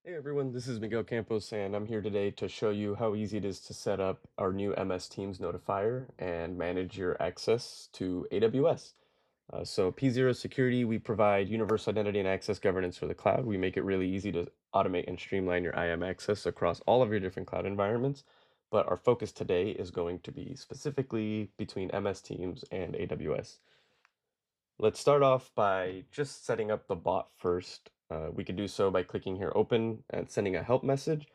Hey everyone, this is Miguel Campos, and I'm here today to show you how easy it is to set up our new MS Teams notifier and manage your access to AWS. So P0 Security, we provide universal identity and access governance for the cloud. We make it really easy to automate and streamline your IAM access across all of your different cloud environments. But our focus today is going to be specifically between MS Teams and AWS. Let's start off by just setting up the bot first. We could do so by clicking here open and sending a help message.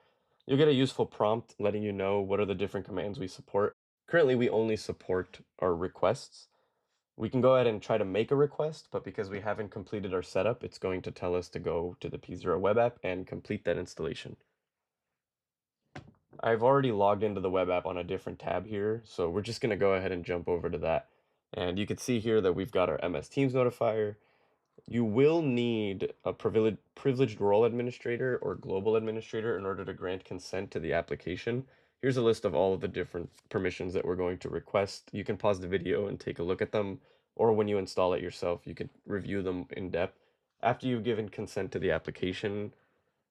You'll get a useful prompt letting you know what are the different commands we support. Currently, we only support our requests. We can go ahead and try to make a request, but because we haven't completed our setup, it's going to tell us to go to the P0 web app and complete that installation. I've already logged into the web app on a different tab here, so we're just going to go ahead and jump over to that. And you can see here that we've got our MS Teams notifier. You will need a privileged role administrator or global administrator in order to grant consent to the application. Here's a list of all of the different permissions that we're going to request. You can pause the video and take a look at them, or when you install it yourself, you can review them in depth. After you've given consent to the application,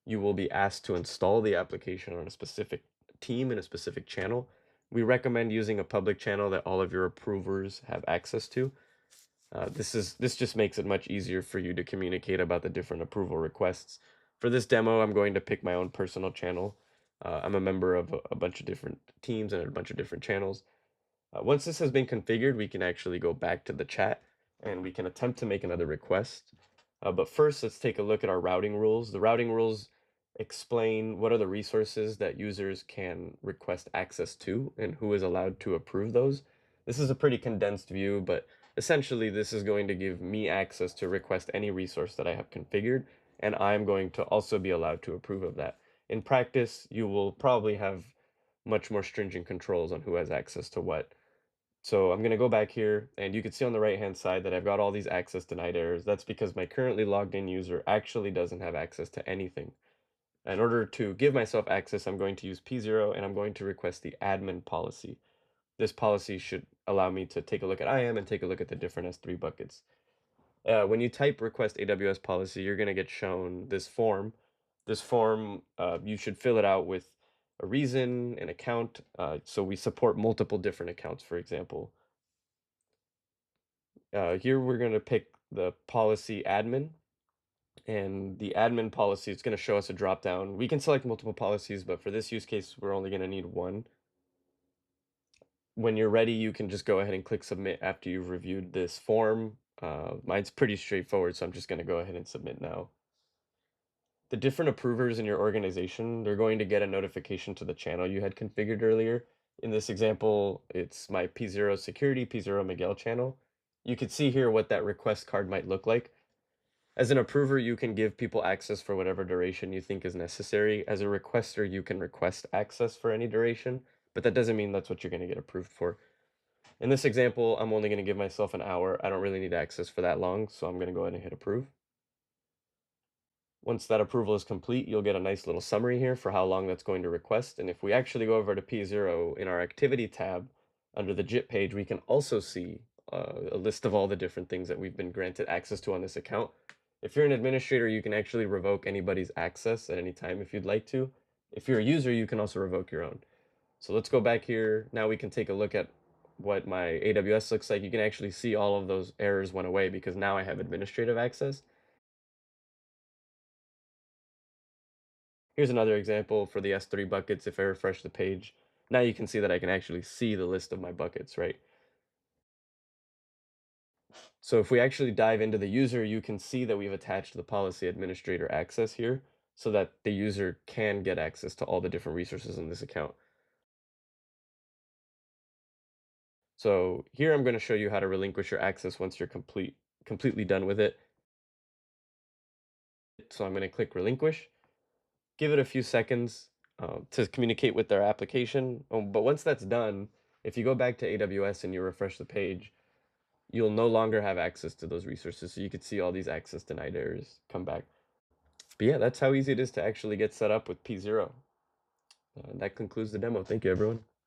you will be asked to install the application on a specific team in a specific channel. We recommend using a public channel that all of your approvers have access to. This just makes it much easier for you to communicate about the different approval requests. For this demo, I'm going to pick my own personal channel. I'm a member of a bunch of different teams and a bunch of different channels. Once this has been configured, we can actually go back to the chat and we can attempt to make another request. But first, let's take a look at our routing rules. The routing rules explain what are the resources that users can request access to and who is allowed to approve those. This is a pretty condensed view, but essentially this is going to give me access to request any resource that I have configured, and I'm going to also be allowed to approve of that. In practice, you will probably have much more stringent controls on who has access to what. So I'm going to go back here, and you can see on the right-hand side that I've got all these access denied errors. That's because my currently logged in user actually doesn't have access to anything. In order to give myself access, I'm going to use P0 and I'm going to request the admin policy. This policy should allow me to take a look at IAM and take a look at the different S3 buckets. When you type request AWS policy, you're going to get shown this form. This form, you should fill it out with a reason, an account. So we support multiple different accounts, for example. Here we're going to pick the policy admin. And the admin policy, it's going to show us a drop down. We can select multiple policies, but for this use case, we're only going to need one. When you're ready, you can just go ahead and click submit after you've reviewed this form. Mine's pretty straightforward, so I'm just going to go ahead and submit now. The different approvers in your organization, they're going to get a notification to the channel you had configured earlier. In this example, it's my P0 security, P0 Miguel channel. You can see here what that request card might look like. As an approver, you can give people access for whatever duration you think is necessary. As a requester, you can request access for any duration, but that doesn't mean that's what you're going to get approved for. In this example, I'm only going to give myself an hour. I don't really need access for that long, so I'm going to go ahead and hit approve. Once that approval is complete, you'll get a nice little summary here for how long that's going to request. And if we actually go over to P0 in our activity tab under the JIT page, we can also see a list of all the different things that we've been granted access to on this account. If you're an administrator, you can actually revoke anybody's access at any time if you'd like to. If you're a user, you can also revoke your own. So let's go back here. Now we can take a look at what my AWS looks like. You can actually see all of those errors went away because now I have administrative access. Here's another example for the S3 buckets. If I refresh the page, now you can see that I can actually see the list of my buckets, right? So if we actually dive into the user, you can see that we've attached the policy administrator access here so that the user can get access to all the different resources in this account. So here I'm going to show you how to relinquish your access once you're completely done with it. So I'm going to click relinquish, give it a few seconds to communicate with their application. But once that's done, if you go back to AWS and you refresh the page, you'll no longer have access to those resources. So you could see all these access denied errors come back. But yeah, that's how easy it is to actually get set up with P0. That concludes the demo. Thank you, everyone.